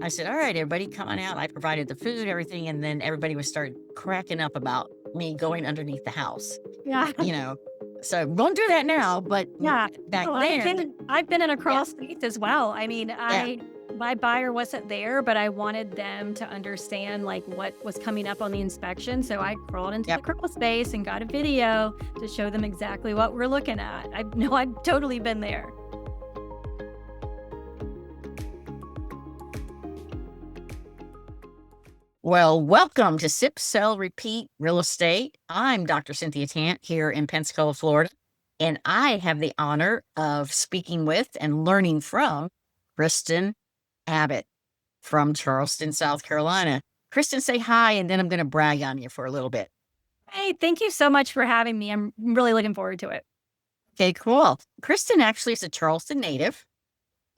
I said, all right, everybody, come on out. I provided the food, everything. And then everybody would start cracking up about me going underneath the house, Yeah. you know. So won't do that now, but Yeah. back Oh, then, I've been in a yeah, crawl space as well. I mean, yeah, my buyer wasn't there, but I wanted them to understand like what was coming up on the inspection. So I crawled into the yep. crawl space and got a video to show them exactly what we're looking at. I know I've totally been there. Well, welcome to Sip, Sell, Repeat Real Estate. I'm Dr. Cynthia Tant here in Pensacola, Florida, and I have the honor of speaking with and learning from Kristin Abbate from Charleston, South Carolina. Kristin, say hi, and then I'm going to brag on you for a little bit. Hey, thank you so much for having me. I'm really looking forward to it. Okay, cool. Kristin actually is a Charleston native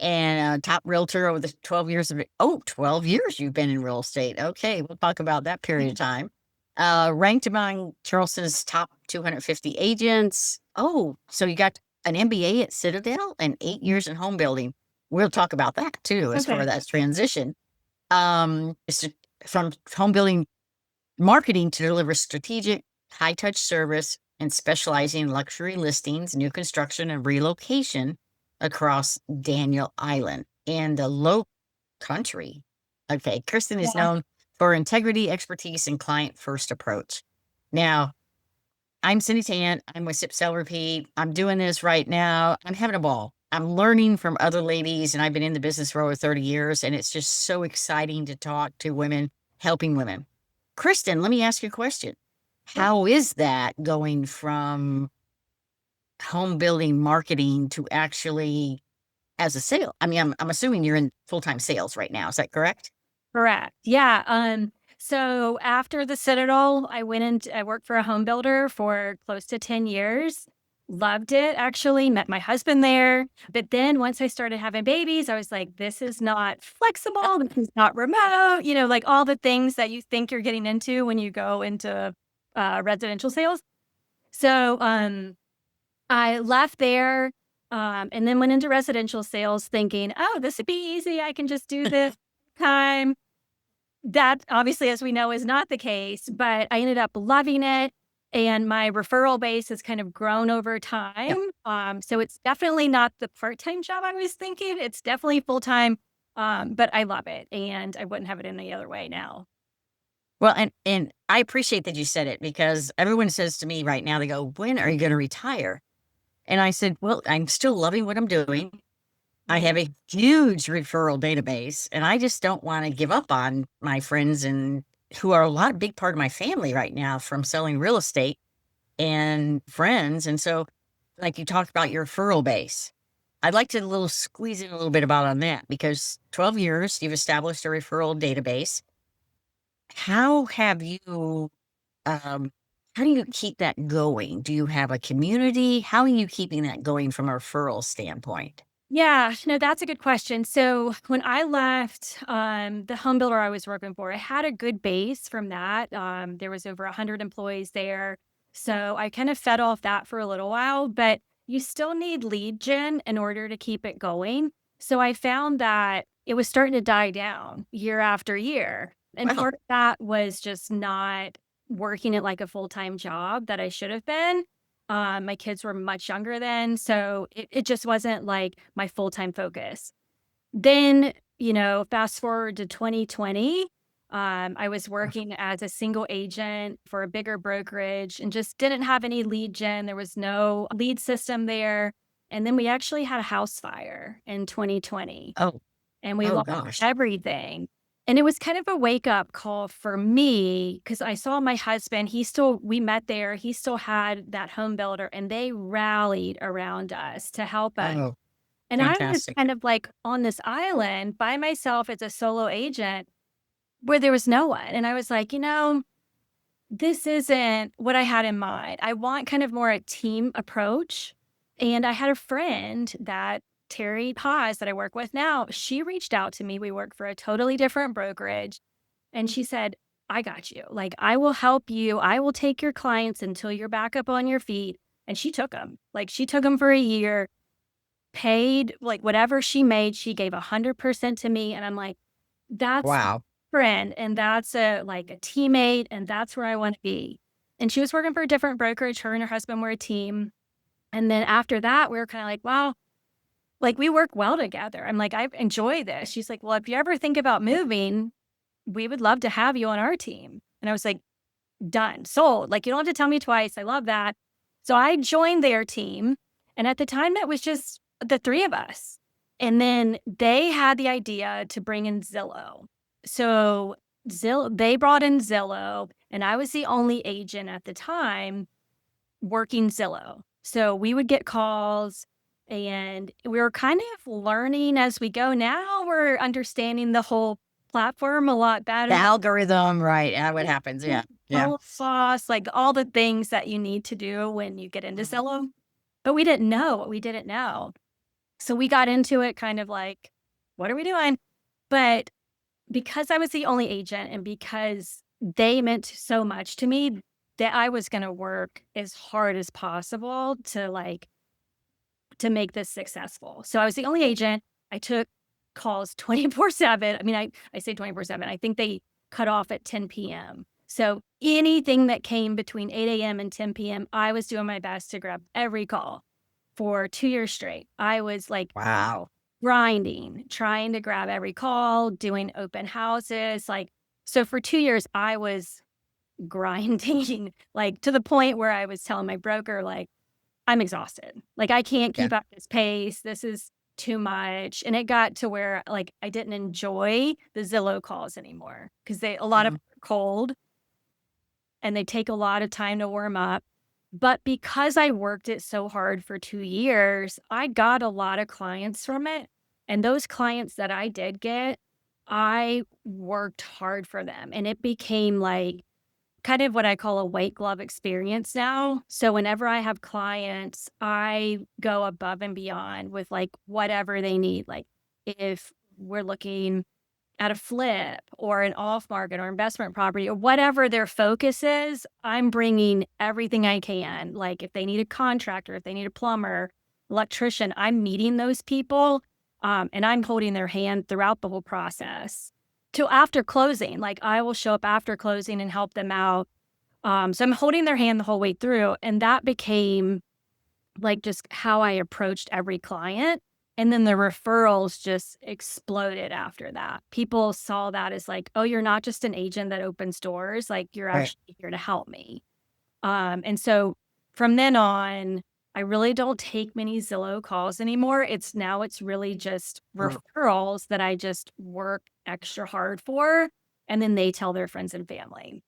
and a top realtor over the 12 years of it. Oh, 12 years you've been in real estate. Okay, we'll talk about that period of time. Ranked among Charleston's top 250 agents. Oh, so you got an MBA at Citadel and 8 years in home building. We'll talk about that too, as far as Okay. that transition. It's from home building marketing to deliver strategic, high touch service and specializing in luxury listings, new construction, and relocation across Daniel Island and the Low Country. Okay, Kristin is Yeah. known for integrity, expertise, and client first approach. Now, I'm Cindy Tant. I'm with Sip Sell Repeat. I'm doing this right now. I'm having a ball. I'm learning from other ladies, and I've been in the business for over 30 years, and it's just so exciting to talk to women, helping women. Kristin, let me ask you a question. How is that going from home building marketing to actually as a sale? I mean, I'm assuming you're in full-time sales right now. Is that correct? Correct. Yeah. So after the Citadel, I worked for a home builder for close to 10 years. Loved it actually, met my husband there. But then once I started having babies, I was like, this is not flexible, this is not remote, like all the things that you think you're getting into when you go into residential sales. So I left there and then went into residential sales thinking, oh, this would be easy. I can just do this time. That obviously, as we know, is not the case, but I ended up loving it. And my referral base has kind of grown over time. Yep. So it's definitely not the part-time job I was thinking. It's definitely full-time. But I love it. And I wouldn't have it any other way now. Well, and I appreciate that you said it because everyone says to me right now, they go, "When are you gonna retire?" And I said, "Well, I'm still loving what I'm doing. I Yeah. have a huge referral database, and I just don't wanna give up on my friends and who are a lot big part of my family right now from selling real estate and friends." And so, like you talked about your referral base, I'd like to little squeeze in a little bit about on that because 12 years, you've established a referral database. How have you, um, how do you keep that going? Do you have a community? How are you keeping that going from a referral standpoint? Yeah, no, that's a good question. So when I left the home builder I was working for, I had a good base from that. There was over 100 employees there. So I kind of fed off that for a little while, but you still need lead gen in order to keep it going. So I found that it was starting to die down year after year. And Well, part of that was just not working at like a full-time job that I should have been. My kids were much younger then, so it just wasn't like my full-time focus. Then, fast forward to 2020, I was working as a single agent for a bigger brokerage and just didn't have any lead gen. There was no lead system there. And then we actually had a house fire in 2020 oh, and we oh lost gosh. everything. And it was kind of a wake up call for me because I saw my husband, we met there, he still had that home builder and they rallied around us to help us. Oh, And I was fantastic. kind of like on this island by myself as a solo agent where there was no one. And I was like, this isn't what I had in mind. I want kind of more a team approach. And I had a friend that Terry Paz that I work with now, she reached out to me. We work for a totally different brokerage. And she said, I got you. Like, I will help you. I will take your clients until you're back up on your feet. And she took them. Like, she took them for a year, paid like whatever she made. She gave 100% to me. And I'm like, That's Wow. friend, and that's like a teammate, and that's where I want to be. And she was working for a different brokerage. Her and her husband were a team. And then after that, we were kind of like, wow, like we work well together. I'm like, I enjoy this. She's like, well, if you ever think about moving, we would love to have you on our team. And I was like, done, sold. Like, you don't have to tell me twice. I love that. So I joined their team. And at the time, that was just the three of us. And then they had the idea to bring in Zillow. So they brought in Zillow, and I was the only agent at the time working Zillow. So we would get calls and we were kind of learning as we go. Now we're understanding the whole platform a lot The better. algorithm, right? What happens? Yeah. Yeah. All sauce, like all the things that you need to do when you get into Zillow. But we didn't know what we didn't know. So we got into it kind of like, what are we doing? But because I was the only agent and because they meant so much to me, that I was going to work as hard as possible to make this successful. So I was the only agent. I took calls 24/7. I mean, I say 24/7. I think they cut off at 10 p.m. So anything that came between 8 a.m. and 10 p.m., I was doing my best to grab every call for 2 years straight. I was like Wow. grinding, trying to grab every call, doing open houses. Like, so for 2 years, I was grinding, like to the point where I was telling my broker, like, I'm exhausted. Like, I can't Yeah. keep up this pace. This is too much. And it got to where like I didn't enjoy the Zillow calls anymore because a lot of Mhm. them are cold and they take a lot of time to warm up. But because I worked it so hard for 2 years, I got a lot of clients from it. And those clients that I did get, I worked hard for them. And it became like kind of what I call a white glove experience now. So whenever I have clients, I go above and beyond with like whatever they need. Like if we're looking at a flip or an off market or investment property or whatever their focus is, I'm bringing everything I can. Like if they need a contractor, if they need a plumber, electrician, I'm meeting those people and I'm holding their hand throughout the whole process till after closing. Like I will show up after closing and help them out. So I'm holding their hand the whole way through. And that became like just how I approached every client. And then the referrals just exploded after that. People saw that as like, oh, you're not just an agent that opens doors, like you're Right. actually here to help me. And so from then on, I really don't take many Zillow calls anymore. It's really just Mm. referrals that I just work extra hard for. And then they tell their friends and family.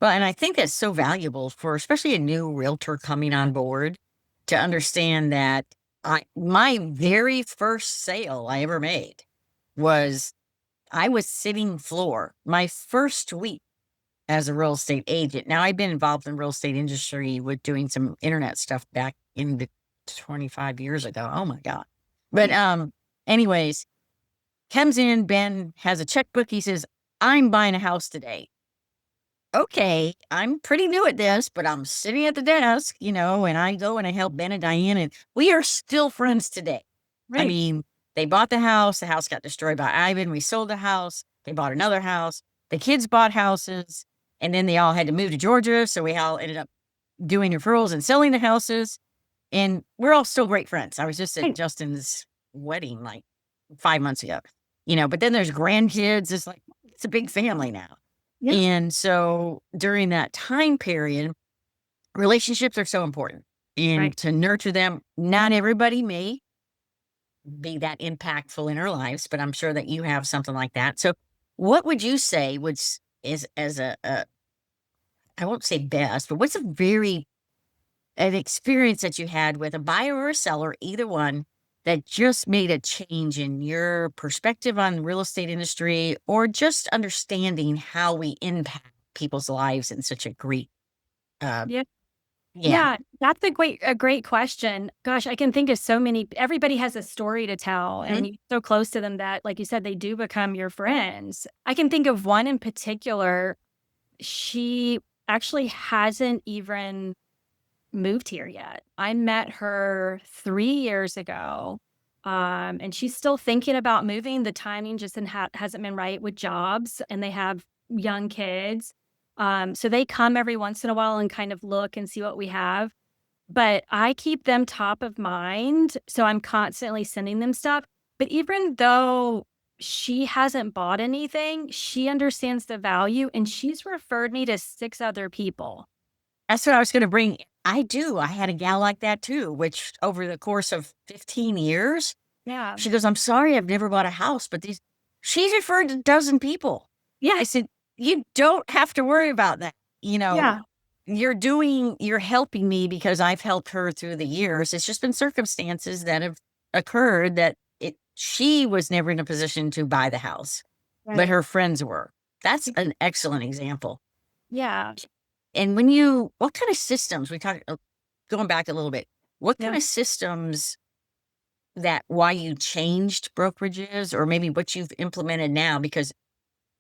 Well, and I think that's so valuable for especially a new realtor coming on board to understand that my very first sale I ever made was I was sitting floor my first week as a real estate agent. Now I've been involved in real estate industry with doing some internet stuff back in the 25 years ago. Oh my God. But anyways, comes in, Ben has a checkbook. He says, I'm buying a house today. Okay, I'm pretty new at this, but I'm sitting at the desk, and I go and I help Ben and Diane, and we are still friends today. I Right. mean, they bought the house got destroyed by Ivan, we sold the house, they bought another house, the kids bought houses, and then they all had to move to Georgia, so we all ended up doing referrals and selling the houses, and we're all still great friends. I was just at Right. Justin's wedding, like, 5 months ago, but then there's grandkids, it's a big family now. Yeah. And so during that time period, relationships are so important Right. and to nurture them. Not everybody may be that impactful in our lives, but I'm sure that you have something like that. So what would you say is as I won't say best, but what's an experience that you had with a buyer or a seller, either one, that just made a change in your perspective on the real estate industry or just understanding how we impact people's lives in such a great, uh, Yeah. yeah. Yeah, that's a great question. Gosh, I can think of so many. Everybody has a story to tell, and Mhm. you're so close to them that, like you said, they do become your friends. I can think of one in particular. She actually hasn't even moved here yet. I met her 3 years ago. And she's still thinking about moving. The timing just hasn't been right with jobs, and they have young kids. So they come every once in a while and kind of look and see what we have. But I keep them top of mind, so I'm constantly sending them stuff. But even though she hasn't bought anything, she understands the value, and she's referred me to 6 other people. That's what I was gonna bring. I do. I had a gal like that too, which over the course of 15 years, Yeah. she goes, "I'm sorry I've never bought a house, but these" she's referred a dozen people. Yeah, I said, "You don't have to worry about that. You know, yeah, you're helping me because I've helped her through the years. It's just been circumstances that have occurred that she was never in a position to buy the house, but right. her friends were." That's an excellent example. Yeah, And what kind of systems we talked, going back a little bit, what kind yeah. of systems that why you changed brokerages or maybe what you've implemented now? Because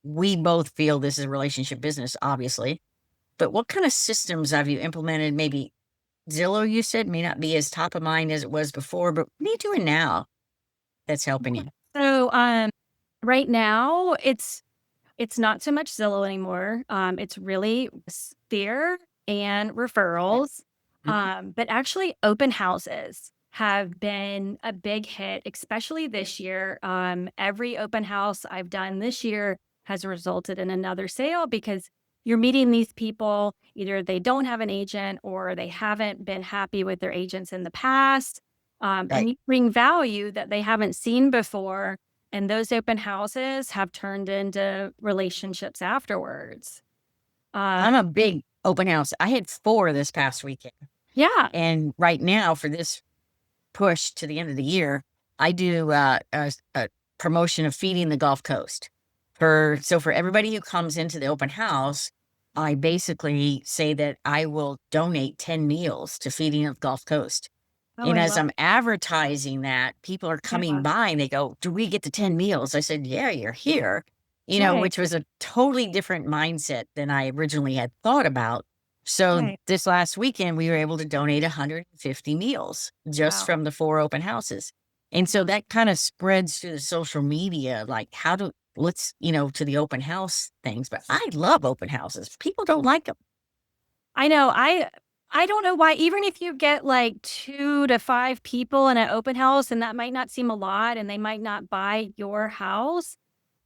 we both feel this is a relationship business, obviously, but what kind of systems have you implemented? Maybe Zillow, you said, may not be as top of mind as it was before, but what are you doing now that's helping you? So, right now, it's not so much Zillow anymore. It's really Sphere and referrals. Mhm. But actually, open houses have been a big hit, especially this year. Every open house I've done this year has resulted in another sale because you're meeting these people. Either they don't have an agent or they haven't been happy with their agents in the past. And Right. you bring value that they haven't seen before, and those open houses have turned into relationships afterwards. Uh, I'm a big open house. I had 4 this past weekend. yeah. And right now for this push to the end of the year, I do a promotion of feeding the Gulf Coast. For everybody who comes into the open house, I basically say that I will donate 10 meals to feeding of Gulf Coast. Oh, And I as love I'm advertising that, people are coming yeah. by and they go, "Do we get the 10 meals?" I said, "Yeah, you're here." Right, Which was a totally different mindset than I originally had thought about. So right. this last weekend, we were able to donate 150 meals just Wow. from the 4 open houses. And so that kind of spreads through the social media, like to the open house things. But I love open houses. People don't like them. I know. I don't know why, even if you get like 2 to 5 people in an open house, and that might not seem a lot, and they might not buy your house,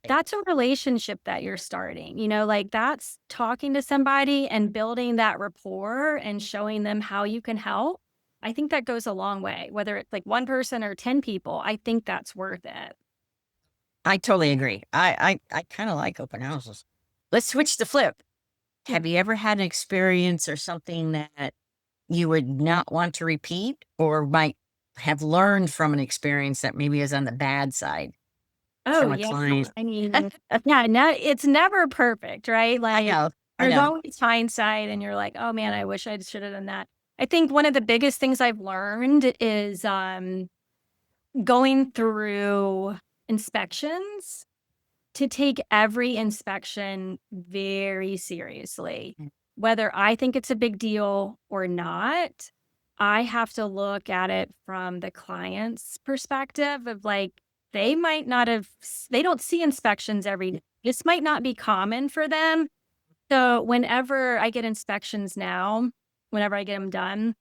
that's a relationship that you're starting. Like that's talking to somebody and building that rapport and showing them how you can help. I think that goes a long way, whether it's like one person or 10 people. I think that's worth it. I totally agree. I kind of like open houses. Let's switch to flip. Yeah. Have you ever had an experience or something that you would not want to repeat or might have learned from an experience that maybe is on the bad side Oh, from a yeah. client? I mean, yeah, no, it's never perfect, right? I Like, know, I there's know. always hindsight, and you're like, oh man, I wish I should have done that. I think one of the biggest things I've learned is going through inspections to take every inspection very seriously. Mm. Whether I think it's a big deal or not, I have to look at it from the client's perspective of like, they might not have, they don't see inspections every day. This might not be common for them. So whenever I get inspections now, whenever I get them done,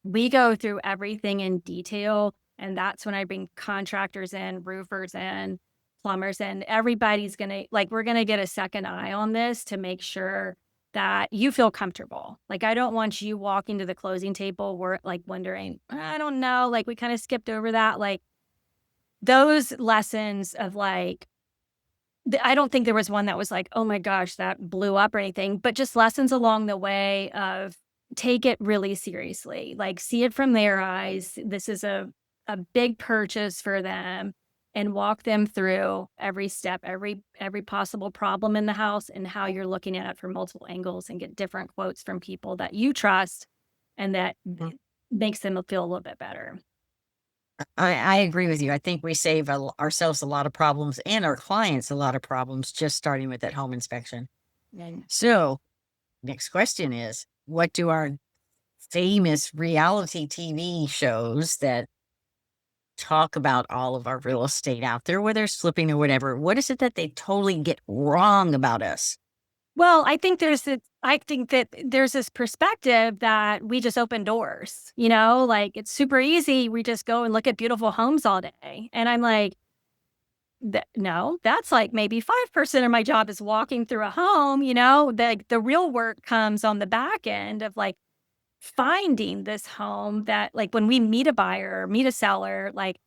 we go through everything in detail, and that's when I bring contractors in, roofers in, plumbers in. Everybody's gonna like, we're gonna get a second eye on this to make sure that you feel comfortable. Like, I don't want you walking to the closing table like wondering, I don't know, like we kind of skipped over that. Like those lessons of like, I don't think there was one that was like, "Oh my gosh, that blew up," or anything, but just lessons along the way of take it really seriously, like, see it from their eyes. This is a big purchase for them, and walk them through every step, every possible problem in the house, and how you're looking at it from multiple angles, and get different quotes from people that you trust and that Mhm. makes them feel a little bit better. I agree with you. I think we save ourselves a lot of problems and our clients a lot of problems just starting with that home inspection. And So, next question is, what do our famous reality TV shows that talk about all of our real estate out there, whether it's flipping or whatever, what is it that they totally get wrong about us? Well, I think that there's this perspective that we just open doors, like it's super easy. We just go and look at beautiful homes all day. And I'm like, no, that's like maybe 5% of my job is walking through a home, the real work comes on the back end of like finding this home that like when we meet a buyer or meet a seller, like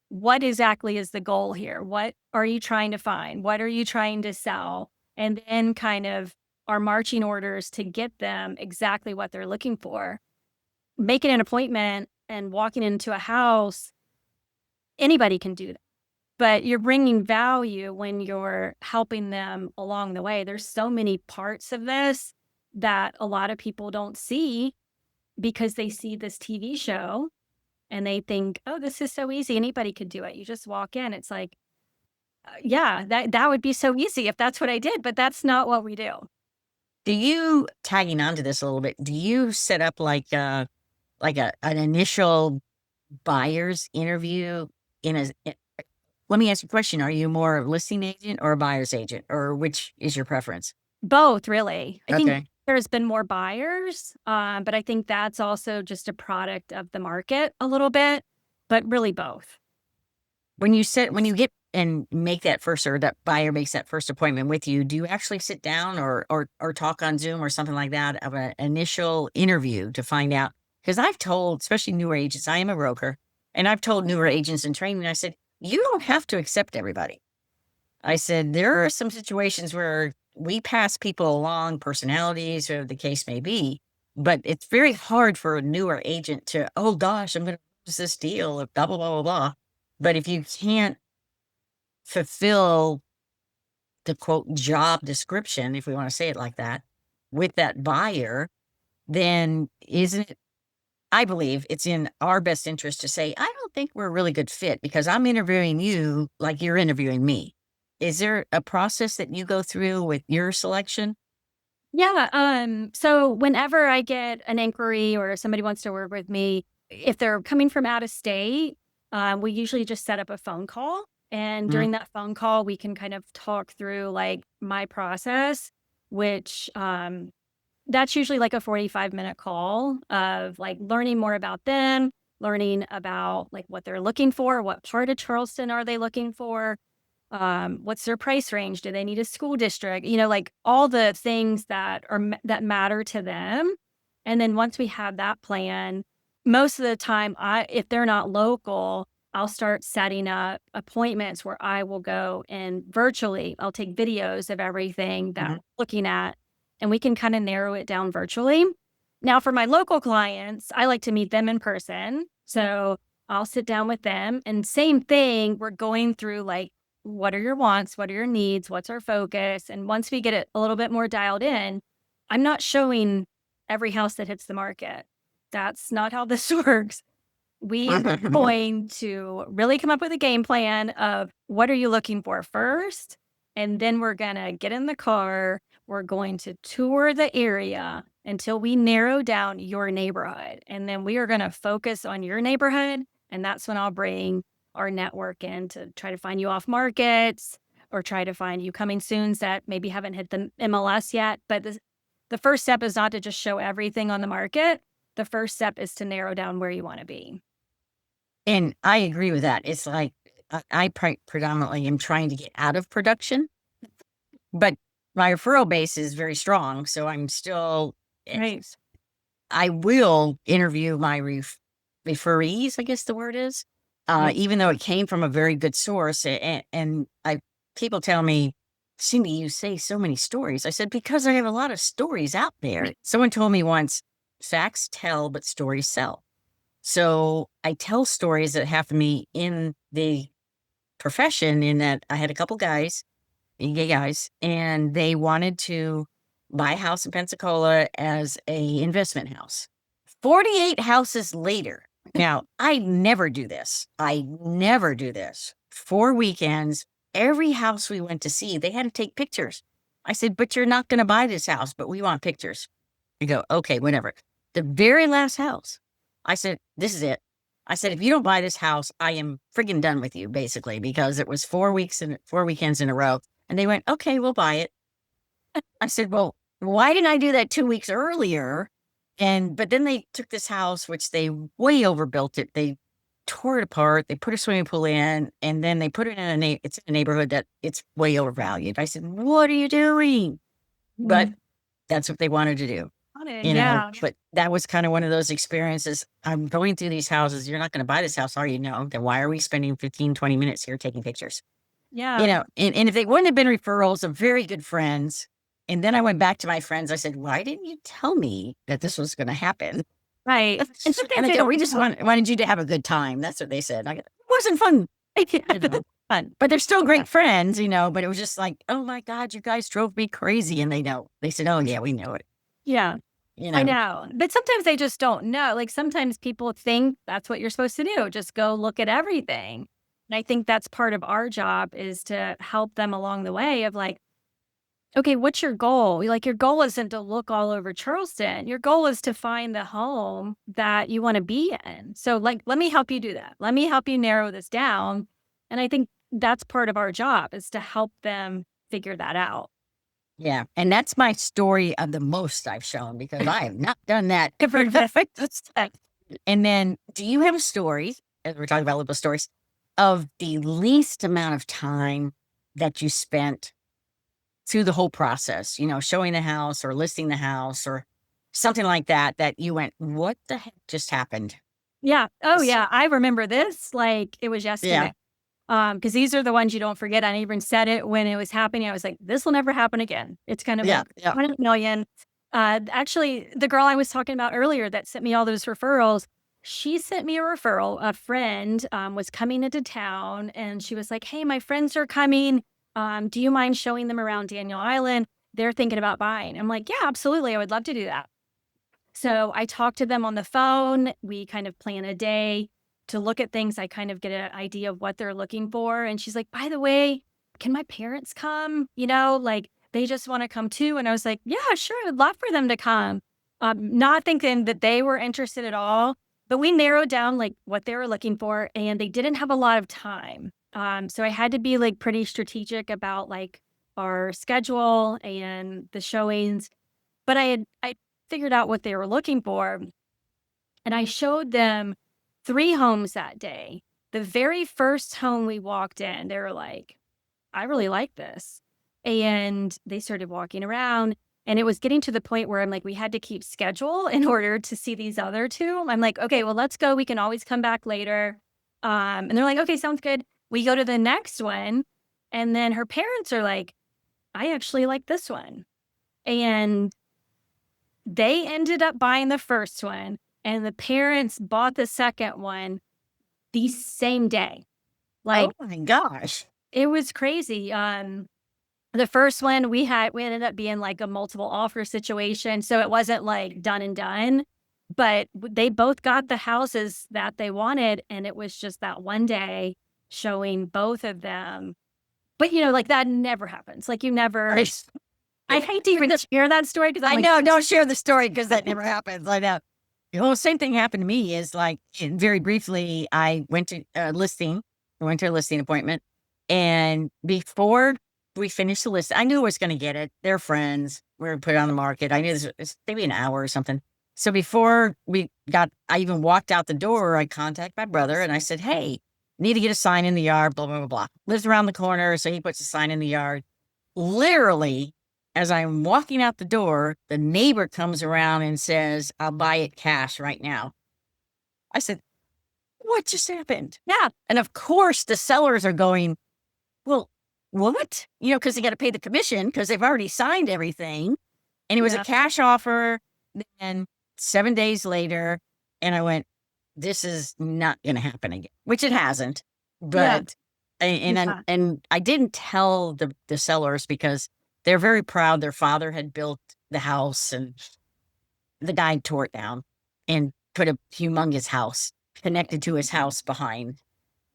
what exactly is the goal here? What are you trying to find? What are you trying to sell? And then kind of our marching orders to get them exactly what they're looking for. Making an appointment and walking into a house, anybody can do that. But you're bringing value when you're helping them along the way. There's so many parts of this that a lot of people don't see because they see this TV show and they think, oh, this is so easy. Anybody could do it. You just walk in. It's like, yeah, that would be so easy if that's what I did, but that's not what we do. Do you, tagging onto this a little bit, do you set up like an initial buyer's interview let me ask you a question. Are you more a listing agent or a buyer's agent, or which is your preference? Both, really. I think Okay. there's been more buyers, but I think that's also just a product of the market a little bit, but really both. When you get and make that first, or that buyer makes that first appointment with you, do you actually sit down or talk on Zoom or something like that of an initial interview to find out? Because I've told, especially newer agents, I am a broker, and I've told newer agents in training, I said, you don't have to accept everybody. I said, there are some situations where we pass people along, personalities, or the case may be, but it's very hard for a newer agent to, oh gosh, I'm going to lose this deal, blah, blah, blah, blah, blah. But if you can't fulfill the quote job description, if we want to say it like that, with that buyer, then isn't it, I believe it's in our best interest to say, I don't think we're a really good fit because I'm interviewing you like you're interviewing me. Is there a process that you go through with your selection? Yeah. So whenever I get an inquiry or somebody wants to work with me, if they're coming from out of state, we usually just set up a phone call. And Mhm. during that phone call, we can kind of talk through like my process, which that's usually like a 45-minute call of like learning more about them, learning about like what they're looking for, what part of Charleston are they looking for, what's their price range? Do they need a school district? Like all the things that that matter to them. And then once we have that plan, most of the time, if they're not local, I'll start setting up appointments where I will go and virtually, I'll take videos of everything that Mhm. we're looking at, and we can kind of narrow it down virtually. Now, for my local clients, I like to meet them in person. So I'll sit down with them and same thing, we're going through like, what are your wants? What are your needs? What's our focus? And once we get it a little bit more dialed in, I'm not showing every house that hits the market. That's not how this works. We are going to really come up with a game plan of what are you looking for first? And then we're going to get in the car. We're going to tour the area until we narrow down your neighborhood. And then we are going to focus on your neighborhood. And that's when I'll bring our network in to try to find you off markets or try to find you coming soons that maybe haven't hit the MLS yet. But the first step is not to just show everything on the market. The first step is to narrow down where you want to be. And I agree with that. It's like I predominantly am trying to get out of production, but my referral base is very strong. So I'm still, eh, Right. I will interview my referees, I guess the word is, Right. even though it came from a very good source. And people tell me, Cindy, you say so many stories. I said, because I have a lot of stories out there. Someone told me once, facts tell, but stories sell. So I tell stories that happened to me in the profession, in that I had a couple guys, gay guys, and they wanted to buy a house in Pensacola as a investment house. 48 houses later. Now, I never do this. I never do this. 4 weekends, every house we went to see, they had to take pictures. I said, but you're not going to buy this house, but we want pictures. You go, okay, whatever. The very last house, I said, this is it. I said, if you don't buy this house, I am friggin' done with you, basically, because it was 4 weeks and 4 weekends in a row. And they went, okay, we'll buy it. I said, well, why didn't I do that 2 weeks earlier? But then they took this house, which they way overbuilt it. They tore it apart. They put a swimming pool in, and then they put it in it's in a neighborhood that it's way overvalued. I said, what are you doing? But that's what they wanted to do. Yeah. But that was kind of one of those experiences. I'm going through these houses. You're not going to buy this house, are you? No. Then why are we spending 15, 20 minutes here taking pictures? Yeah. And if they wouldn't have been referrals of very good friends, and then I went back to my friends, I said, why didn't you tell me that this was going to happen? Right. And And sometimes they they go, don't we just wanted you to have a good time. That's what they said. I go, it wasn't fun. fun. But they're still great friends, but it was just like, oh my God, you guys drove me crazy. And they know. They said, oh yeah, we know it. Yeah. You I know. know. But sometimes they just don't know. Like sometimes people think that's what you're supposed to do. Just go look at everything. And I think that's part of our job is to help them along the way of like, okay, what's your goal? Like your goal isn't to look all over Charleston. Your goal is to find the home that you want to be in. So like, let me help you do that. Let me help you narrow this down. And I think that's part of our job is to help them figure that out. Yeah. And that's my story of the most I've shown because I have not done that. And then do you have a story, as we're talking about little stories, of the least amount of time that you spent through the whole process, showing the house or listing the house or something like that, that you went, what the heck just happened? Yeah. Oh, This- yeah. I remember this like it was yesterday. Because these are the ones you don't forget. I even said it when it was happening. I was like, this will never happen again. It's kind of like Yeah. 1 million. Actually, the girl I was talking about earlier that sent me all those referrals, she sent me a referral. A friend was coming into town and she was like, hey, my friends are coming. Do you mind showing them around Daniel Island? They're thinking about buying. I'm like, yeah, absolutely. I would love to do that. So I talked to them on the phone. We kind of plan a day to look at things. I kind of get an idea of what they're looking for. And she's like, by the way, can my parents come? Like they just want to come too. And I was like, yeah, sure. I would love for them to come. Not thinking that they were interested at all, but we narrowed down like what they were looking for and they didn't have a lot of time. So I had to be like pretty strategic about like our schedule and the showings. But I figured out what they were looking for. And I showed them 3 homes that day. The very first home we walked in, they were like, I really like this. And they started walking around. And it was getting to the point where I'm like, we had to keep schedule in order to see these other 2. I'm like, okay, well, let's go. We can always come back later. And they're like, okay, sounds good. We go to the next one. And then her parents are like, I actually like this one. And they ended up buying the first one, and the parents bought the second one the same day. Like, oh my gosh. it was crazy. The first one we ended up being like a multiple offer situation, so it wasn't like done and done, but they both got the houses that they wanted, and it was just that one day showing both of them. But, like, that never happens. Like, you never I hate to even share that story because I know. Don't share the story because that never happens. I know. Well, same thing happened to me is like very briefly, I went to a listing. I went to a listing appointment. And before we finished the list, I knew I was going to get it. They're friends. We were put it on the market. I knew this was maybe an hour or something. So before I even walked out the door, I contacted my brother and I said, hey, need to get a sign in the yard, blah, blah, blah, blah. Lives around the corner. So he puts a sign in the yard. Literally, as I'm walking out the door, the neighbor comes around and says, I'll buy it cash right now. I said, what just happened? Yeah. And of course, the sellers are going, well, what? Because they got to pay the commission because they've already signed everything. And it was a cash offer. Then 7 days later, and I went, this is not going to happen again, which it hasn't. But, and I didn't tell the sellers because they're very proud. Their father had built the house and the guy tore it down and put a humongous house connected to his house behind.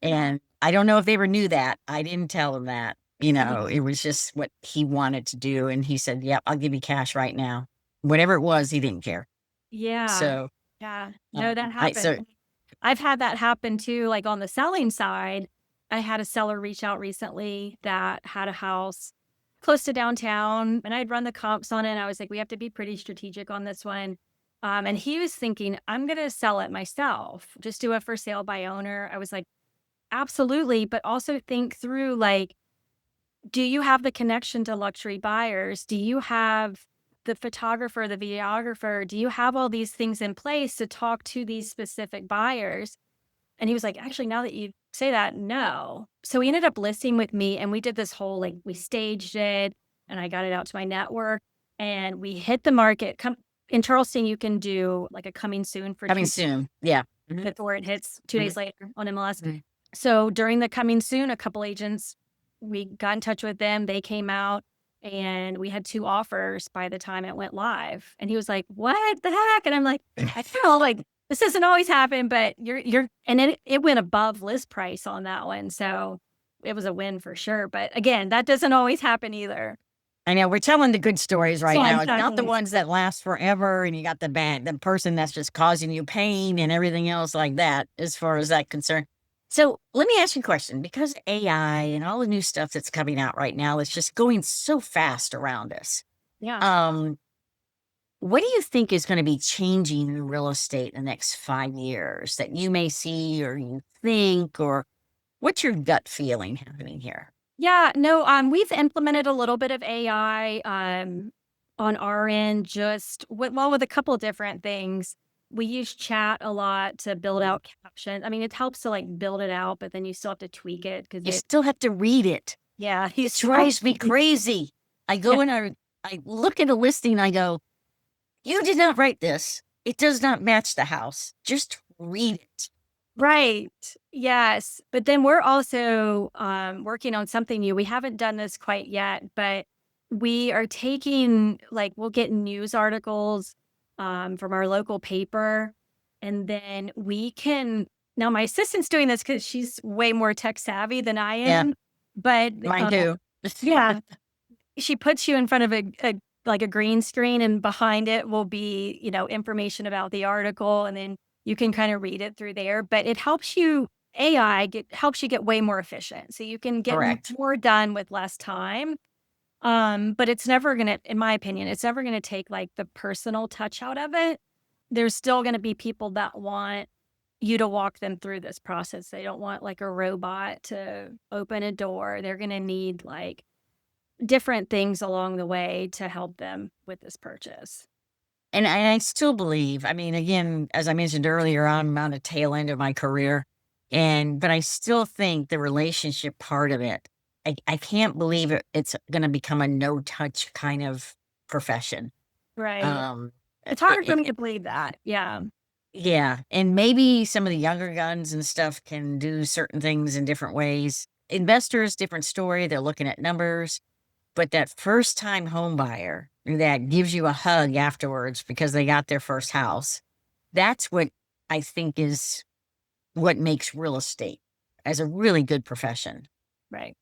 And I don't know if they ever knew that. I didn't tell them that. It was just what he wanted to do. And he said, yep, I'll give you cash right now. Whatever it was, he didn't care. Yeah. So, yeah. No, that happened. I've had that happen too, like on the selling side. I had a seller reach out recently that had a house close to downtown, and I'd run the comps on it. And I was like, we have to be pretty strategic on this one. And he was thinking, I'm going to sell it myself, just do a for sale by owner. I was like, absolutely. But also think through, like, do you have the connection to luxury buyers? Do you have the photographer, the videographer? Do you have all these things in place to talk to these specific buyers? And he was like, actually, now that you say that, no. So he ended up listing with me, and we did this whole, like, we staged it, and I got it out to my network, and we hit the market. In Charleston, you can do like a coming soon for Coming 2 soon. Yeah. before it hits 2 days later on MLS. Mhm. So during the coming soon, a couple agents, we got in touch with them. They came out, and we had 2 offers by the time it went live. And he was like, "What the heck?" And I'm like, "I know, like, this doesn't always happen, but you're," and it went above list price on that one. So it was a win for sure. But again, that doesn't always happen either. I know we're telling the good stories right So now. It's not the exactly. ones that last forever, and you got the person that's just causing you pain and everything else like that, as far as that concerned. So let me ask you a question, because AI and all the new stuff that's coming out right now is just going so fast around us. Yeah. Um, what do you think is going to be changing in real estate in the next 5 years that you may see or you think, or what's your gut feeling happening here? Yeah, no, we've implemented a little bit of AI, on our end, just with a couple of different things. We use chat a lot to build out captions. I mean, it helps to, like, build it out, but then you still have to tweak it because You still have to read it. yeah, It drives me crazy. I yeah, go in, I look at a listing, I go, "You did not write this. It does not match the house. Just read it." right. Yes, but then we're also, working on something new. We haven't done this quite yet, but we are taking, like, we'll get news articles, from our local paper, and then we can now my assistant's doing this because she's way more tech savvy than I Yeah, am, but, mine too. yeah, she puts you in front of a green screen, and behind it will be, information about the article, and then you can kind of read it through there, but it helps you helps you get way more efficient. So you can get Correct. more done with less time. But it's never gonna, in my opinion, it's never gonna take, like, the personal touch out of it. There's still gonna be people that want you to walk them through this process. They don't want, like, a robot to open a door. They're gonna need, like, different things along the way to help them with this purchase. And I still believe, I mean, again, as I mentioned earlier, I'm on the tail end of my career, but I still think the relationship part of it, I can't believe it's gonna become a no-touch kind of profession. Right. Um, It's it hard for it me to believe that. Yeah. Yeah, and maybe some of the younger guns and stuff can do certain things in different ways. Investors, different story, they're looking at numbers, but that first time home buyer that gives you a hug afterwards because they got their first house, that's what I think is what makes real estate as a really good profession. Right.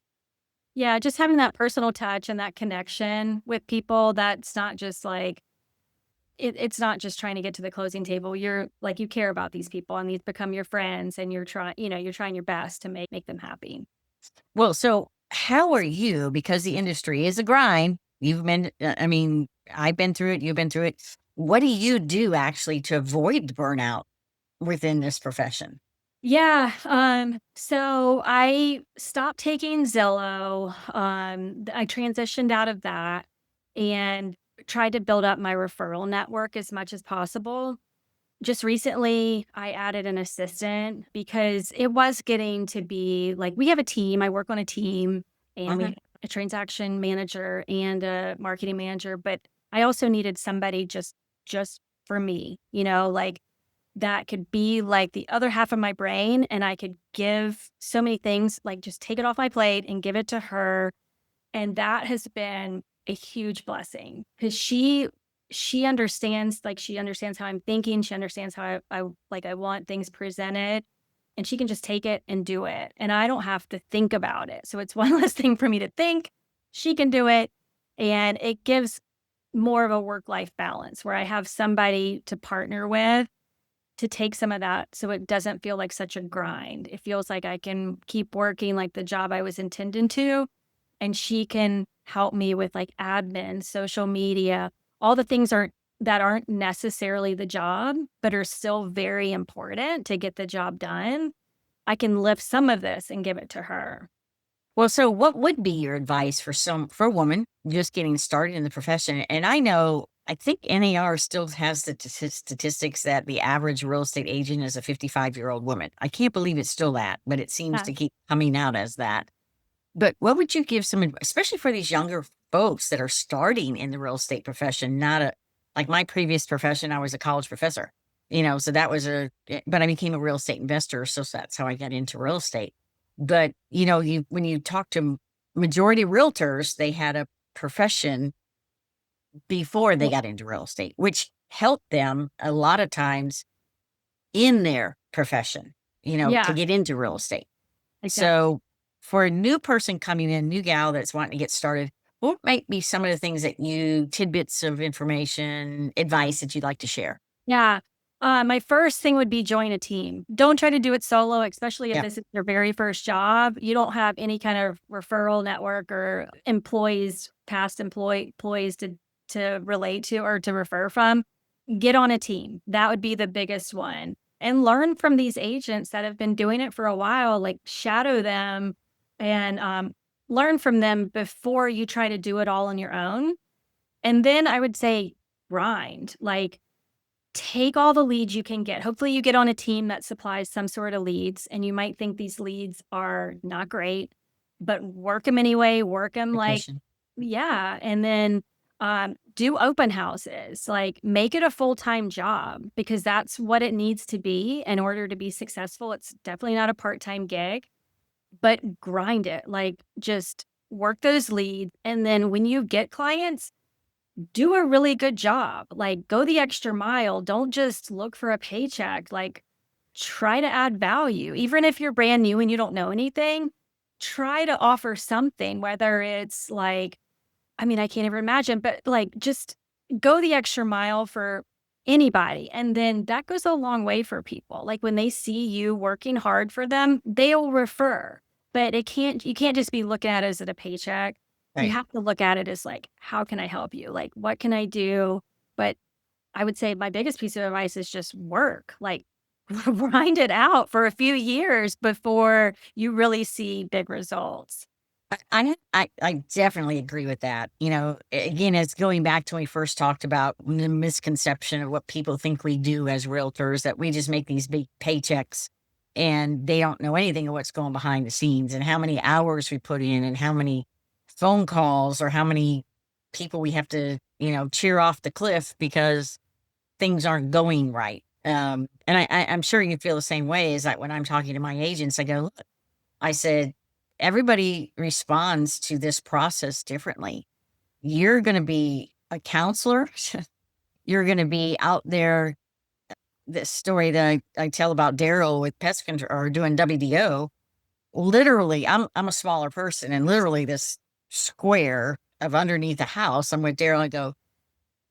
Yeah, just having that personal touch and that connection with people, that's not just like it's not just trying to get to the closing table. You're like, you care about these people, and these become your friends, and you're trying your best to make them happy. Well, so how are you? Because the industry is a grind. I mean, I've been through it, you've been through it. What do you do actually to avoid burnout within this profession? Yeah, so I stopped taking Zillow. I transitioned out of that and tried to build up my referral network as much as possible. Just recently, I added an assistant because it was getting to be like, we have a team. I work on a team, and we Mhm. have a transaction manager and a marketing manager, but I also needed somebody just for me, like, that could be like the other half of my brain, and I could give so many things, like, just take it off my plate and give it to her. And that has been a huge blessing because she understands, like, she understands how I'm thinking. She understands how I want things presented, and she can just take it and do it. And I don't have to think about it. So it's one less thing for me to think. She can do it. And it gives more of a work life balance where I have somebody to partner with. to take some of that so it doesn't feel like such a grind. It feels like I can keep working like the job I was intending to, and she can help me with like admin, social media, all the things that aren't necessarily the job, but are still very important to get the job done. I can lift some of this and give it to her. Well, so what would be your advice for a woman just getting started in the profession? And I think NAR still has the statistics that the average real estate agent is a 55-year-old woman. I can't believe it's still that, but it seems Yeah. to keep coming out as that. But what would you give some advice, especially for these younger folks that are starting in the real estate profession? Not a Like my previous profession, I was a college professor, so that was but I became a real estate investor, so that's how I got into real estate. But when you talk to majority realtors, they had a profession before they Well, got into real estate, which helped them a lot of times in their profession, to yeah, get into real estate. exactly. So for a new person coming in, new gal that's wanting to get started, what might be some of the things tidbits of information, advice that you'd like to share? Yeah. My first thing would be join a team. Don't try to do it solo, especially if Yeah. this is your very first job. You don't have any kind of referral network or employees, employees to relate to or to refer from. Get on a team. That would be the biggest one. And learn from these agents that have been doing it for a while, like shadow them and learn from them before you try to do it all on your own. And then I would say grind. Like take all the leads you can get. Hopefully, you get on a team that supplies some sort of leads, and you might think these leads are not great, but work them anyway, work them Good like, question. yeah. And then do open houses, like make it a full time job because that's what it needs to be in order to be successful. It's definitely not a part time gig, but grind it. Like just work those leads. And then when you get clients, do a really good job. Like, go the extra mile. Don't just look for a paycheck. Like, try to add value. Even if you're brand new and you don't know anything, try to offer something, whether it's like, I mean, I can't even imagine, but like, just go the extra mile for anybody. And then that goes a long way for people. Like, when they see you working hard for them, they'll refer. But you can't just be looking at it as a paycheck. You Right. have to look at it as like, how can I help you? Like, what can I do? But I would say my biggest piece of advice is just work, like grind it out for a few years before you really see big results. I definitely agree with that. Again, it's going back to when we first talked about the misconception of what people think we do as realtors, that we just make these big paychecks and they don't know anything of what's going behind the scenes and how many hours we put in and how many phone calls or how many people we have to, cheer off the cliff because things aren't going right. And I'm sure you feel the same way. Is that when I'm talking to my agents, I go, look, I said, everybody responds to this process differently. You're going to be a counselor. You're going to be out there. This story that I tell about Daryl with pest control or doing WDO. Literally, I'm a smaller person, and literally this square of underneath the house, I'm with Daryl. I go,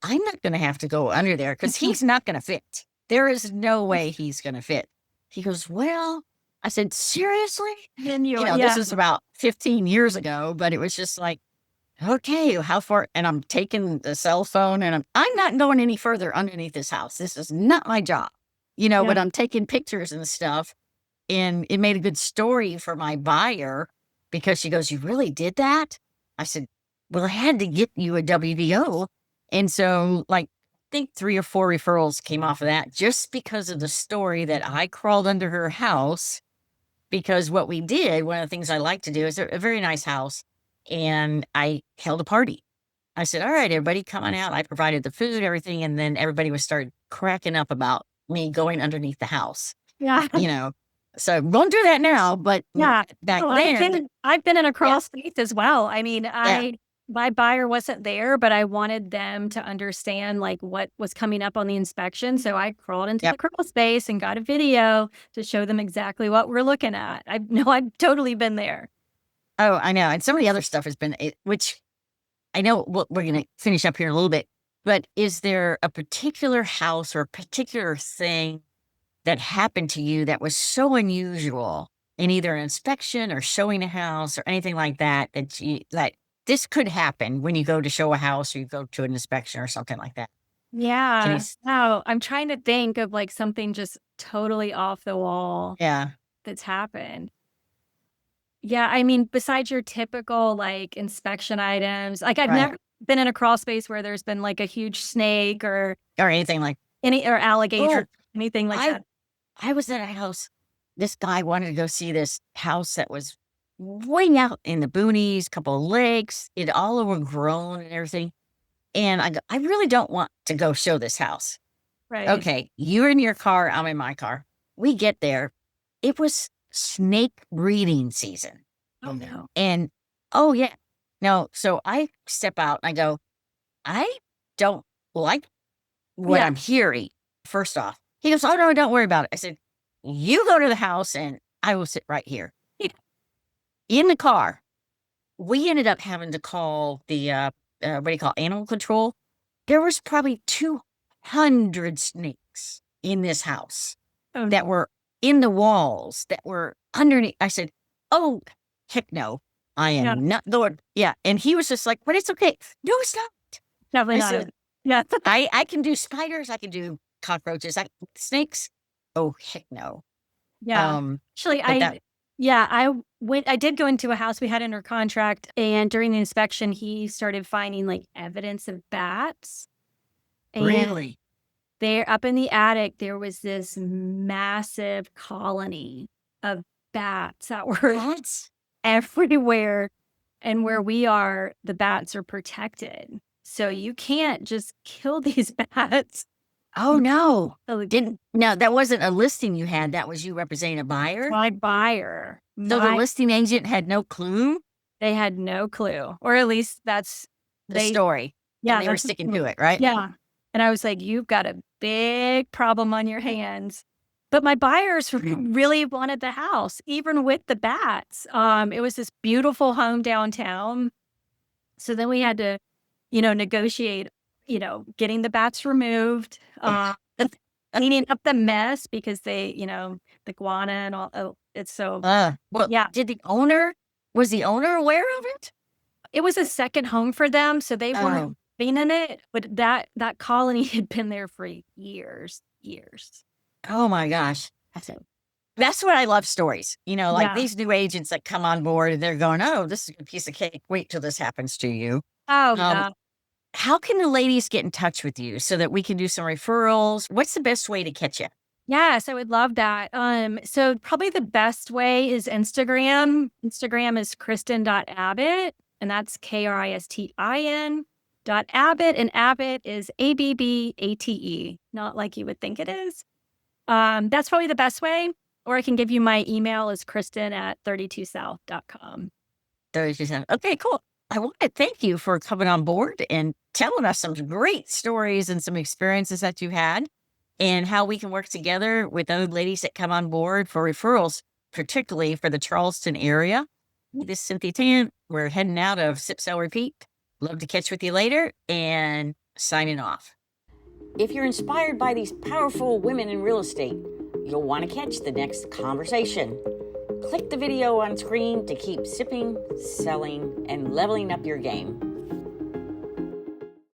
I'm not going to have to go under there because he's not going to fit. There is no way he's going to fit. He goes, well, I said, seriously? And you, This yeah, is about 15 years ago, but it was just like, okay, how far? And I'm taking the cell phone and I'm not going any further underneath this house. This is not my job, yeah, but I'm taking pictures and stuff. And it made a good story for my buyer because she goes, you really did that? I said, well, I had to get you a WDO. And so, like, I think 3 or 4 referrals came off of that just because of the story that I crawled under her house. Because what we did, one of the things I like to do is a very nice house. And I held a party. I said, all right, everybody, come on out. I provided the food, everything. And then everybody was started cracking up about me going underneath the house, yeah. you know. So won't do that now, but Yeah. back No, then, I've been in a yeah, crawl space as well. I mean, yeah, my buyer wasn't there, but I wanted them to understand like what was coming up on the inspection. So I crawled into the yep. crawl space and got a video to show them exactly what we're looking at. I know I've totally been there. Oh, I know. And some of the other stuff has been, which I know we're going to finish up here in a little bit, but is there a particular house or a particular thing that happened to you that was so unusual in either an inspection or showing a house or anything like that, that you like this could happen when you go to show a house or you go to an inspection or something like that? Can you Yeah. s Wow, I'm trying to think of, like, something just totally off the wall Yeah, that's happened. Yeah, I mean, besides your typical, like, inspection items, like, I've right. never been in a crawl space where there's been, like, a huge snake or Or anything like, any or alligator, "Oh, anything like I that. I was at a house." This guy wanted to go see this house that was way out in the boonies, couple of lakes, it all overgrown and everything, and I go, "I really don't want to go show this house." Right. Okay, you're in your car, I'm in my car. We get there. It was snake breeding season. Oh, no. And oh yeah. No, so I step out and I go, I don't like what Yeah. I'm hearing, first off. He goes, "Oh no, don't worry about it." I said, "You go to the house and I will sit right here." In the car, we ended up having to call the what do you call animal control? There was probably 200 snakes in this house Oh, that were in the walls, that were underneath. I said, "Oh, heck no. I yeah, am not going." Yeah, and he was just like, "But it's okay." "No, it's not." definitely I not said, it. Yeah. I can do spiders, I can do cockroaches, I snakes? Oh, heck no." Yeah. Um, Actually, but that I did go into a house we had under contract, and during the inspection, he started finding, like, evidence of bats, and really? there up in the attic, there was this massive colony of bats that were Bats? everywhere, and where we are, the bats are protected. So you can't just kill these bats. Oh, no. So Didn't No, that wasn't a listing you had, that was you representing a buyer? my buyer, So the my listing agent had no clue? they had no clue, or at least that's The they story, and yeah, they were that's the sticking to story. it, right? Yeah, and I was like, "You've got a big problem on your hands." But my buyers really wanted the house, even with the bats. It was this beautiful home downtown, so then we had to, negotiate, getting the bats removed, cleaning up the mess because the guana and all it's so Well, yeah. did the owner was the owner aware of it? It was a second home for them, so they weren't Oh. living in it, but that colony had been there for years, years. Oh my gosh. That's what I love stories, like Yeah. these new agents that come on board and they're going, "Oh, this is a piece of cake. Wait till this happens to you." Oh, Um, yeah. how can the ladies get in touch with you so that we can do some referrals? What's the best way to catch you? Yes, I would love that. So probably the best way is Instagram. Instagram is Kristin.Abbate, and that's Kristin.Abbate, and Abbott is Abbate, not like you would think it is. That's probably the best way, or I can give you my email is Kristin@32south.com. 30%. Okay, cool. I want to thank you for coming on board and telling us some great stories and some experiences that you had and how we can work together with other ladies that come on board for referrals, particularly for the Charleston area. This is Cynthia Tant. We're heading out of Sip, Sell, Repeat. Love to catch with you later and signing off. If you're inspired by these powerful women in real estate, you'll want to catch the next conversation. Click the video on screen to keep sipping, selling, and leveling up your game.